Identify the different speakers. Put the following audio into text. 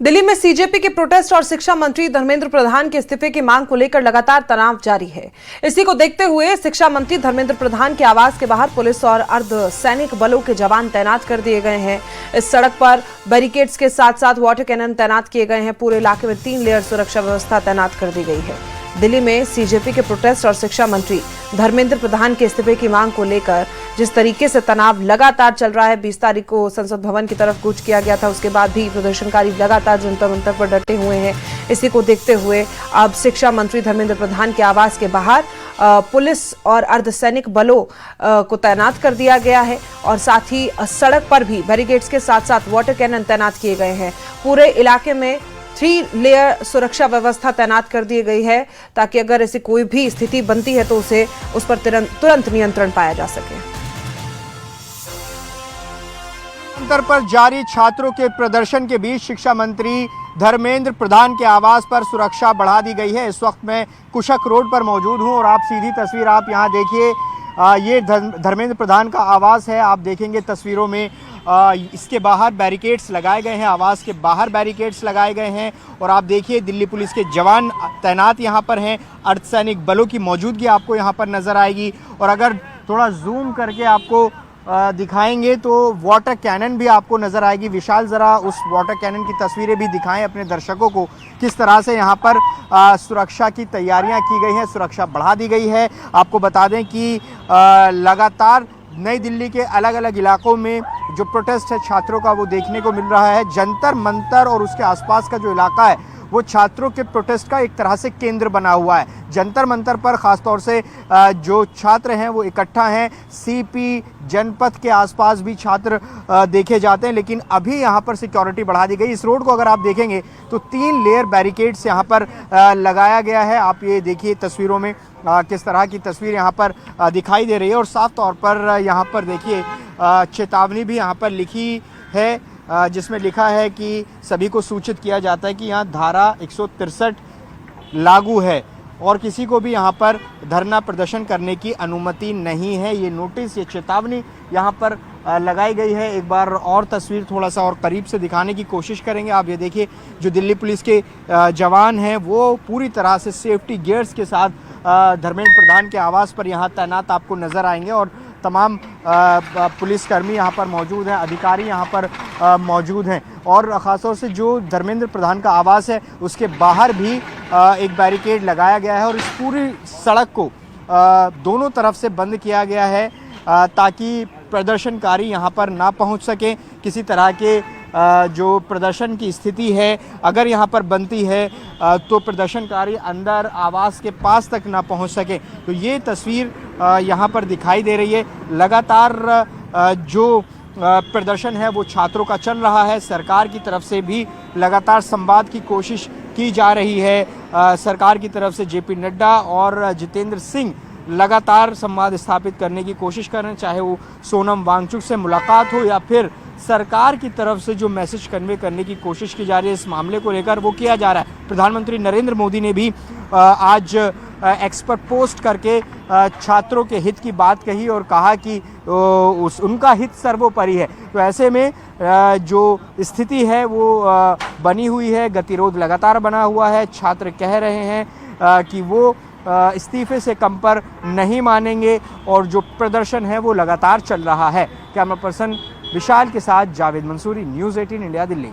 Speaker 1: दिल्ली में सीजेपी के प्रोटेस्ट और शिक्षा मंत्री धर्मेंद्र प्रधान के इस्तीफे की मांग को लेकर लगातार तनाव जारी है। इसी को देखते हुए शिक्षा मंत्री धर्मेंद्र प्रधान के आवास के बाहर पुलिस और अर्धसैनिक बलों के जवान तैनात कर दिए गए हैं। इस सड़क पर बैरिकेड्स के साथ साथ वाटर कैनन तैनात किए गए हैं। पूरे इलाके में 3 लेयर सुरक्षा व्यवस्था तैनात कर दी गई है। दिल्ली में सीजेपी के प्रोटेस्ट और शिक्षा मंत्री धर्मेंद्र प्रधान के इस्तीफे की मांग को लेकर जिस तरीके से तनाव लगातार चल रहा है, 20 तारीख को संसद भवन की तरफ कूच किया गया था, उसके बाद भी प्रदर्शनकारी लगातार जंतर मंतर पर डटे हुए हैं। इसी को देखते हुए अब शिक्षा मंत्री धर्मेंद्र प्रधान के आवास के बाहर पुलिस और अर्धसैनिक बलों को तैनात कर दिया गया है और साथ ही सड़क पर भी बैरिकेड्स के साथ साथ वाटर कैनन तैनात किए गए हैं। पूरे इलाके में 3 लेयर सुरक्षा व्यवस्था तैनात कर दी गई है ताकि अगर ऐसी कोई भी स्थिति बनती है तो उस पर तुरंत नियंत्रण पाया जा सके।
Speaker 2: अंतर पर जारी छात्रों के प्रदर्शन के बीच शिक्षा मंत्री धर्मेंद्र प्रधान के आवास पर सुरक्षा बढ़ा दी गई है। इस वक्त मैं कुशक रोड पर मौजूद हूं और आप सीधी तस्वीर आप यहां देखिए, ये धर्मेंद्र प्रधान का आवास है। आप देखेंगे तस्वीरों में इसके बाहर बैरिकेड्स लगाए गए हैं, आवास के बाहर बैरिकेड्स लगाए गए हैं और आप देखिए दिल्ली पुलिस के जवान तैनात यहां पर हैं। अर्धसैनिक बलों की मौजूदगी आपको यहां पर नज़र आएगी और अगर थोड़ा जूम करके आपको दिखाएंगे तो वाटर कैनन भी आपको नज़र आएगी। विशाल ज़रा उस वाटर कैनन की तस्वीरें भी दिखाएं अपने दर्शकों को, किस तरह से यहाँ पर सुरक्षा की तैयारियां की गई हैं, सुरक्षा बढ़ा दी गई है। आपको बता दें कि लगातार नई दिल्ली के अलग अलग इलाकों में जो प्रोटेस्ट है छात्रों का वो देखने को मिल रहा है। जंतर मंतर और उसके आसपास का जो इलाका है वो छात्रों के प्रोटेस्ट का एक तरह से केंद्र बना हुआ है। जंतर मंतर पर ख़ासतौर से जो छात्र हैं वो इकट्ठा हैं। सीपी जनपथ के आसपास भी छात्र देखे जाते हैं, लेकिन अभी यहाँ पर सिक्योरिटी बढ़ा दी गई। इस रोड को अगर आप देखेंगे तो 3 लेयर बैरिकेड्स यहाँ पर लगाया गया है। आप ये देखिए तस्वीरों में किस तरह की तस्वीर यहाँ पर दिखाई दे रही है और साफ तौर पर यहाँ पर देखिए चेतावनी भी यहाँ पर लिखी है, जिसमें लिखा है कि सभी को सूचित किया जाता है कि यहाँ धारा 163 लागू है और किसी को भी यहाँ पर धरना प्रदर्शन करने की अनुमति नहीं है। ये नोटिस, ये चेतावनी यहाँ पर लगाई गई है। एक बार और तस्वीर थोड़ा सा और करीब से दिखाने की कोशिश करेंगे। आप ये देखिए जो दिल्ली पुलिस के जवान हैं वो पूरी तरह से सेफ्टी गियर्स के साथ धर्मेंद्र प्रधान के आवास पर यहाँ तैनात आपको नज़र आएंगे और तमाम पुलिसकर्मी यहाँ पर मौजूद हैं, अधिकारी यहाँ पर मौजूद हैं और ख़ासतौर से जो धर्मेंद्र प्रधान का आवास है उसके बाहर भी एक बैरिकेड लगाया गया है और इस पूरी सड़क को दोनों तरफ से बंद किया गया है ताकि प्रदर्शनकारी यहाँ पर ना पहुँच सकें। किसी तरह के जो प्रदर्शन की स्थिति है अगर यहाँ पर बनती है तो प्रदर्शनकारी अंदर आवास के पास तक ना पहुँच सके। तो ये तस्वीर यहाँ पर दिखाई दे रही है। लगातार जो प्रदर्शन है वो छात्रों का चल रहा है। सरकार की तरफ से भी लगातार संवाद की कोशिश की जा रही है। सरकार की तरफ से जेपी नड्डा और जितेंद्र सिंह लगातार संवाद स्थापित करने की कोशिश कर रहे हैं, चाहे वो सोनम वांगचुक से मुलाकात हो या फिर सरकार की तरफ से जो मैसेज कन्वे करने की कोशिश की जा रही है इस मामले को लेकर वो किया जा रहा है। प्रधानमंत्री नरेंद्र मोदी ने भी आज एक्स पर पोस्ट करके छात्रों के हित की बात कही और कहा कि उनका हित सर्वोपरि है। तो ऐसे में जो स्थिति है वो बनी हुई है, गतिरोध लगातार बना हुआ है। छात्र कह रहे हैं कि वो इस्तीफे से कम पर नहीं मानेंगे और जो प्रदर्शन है वो लगातार चल रहा है। कैमरा पर्सन विशाल के साथ जावेद मंसूरी, न्यूज़ 18 इंडिया, दिल्ली।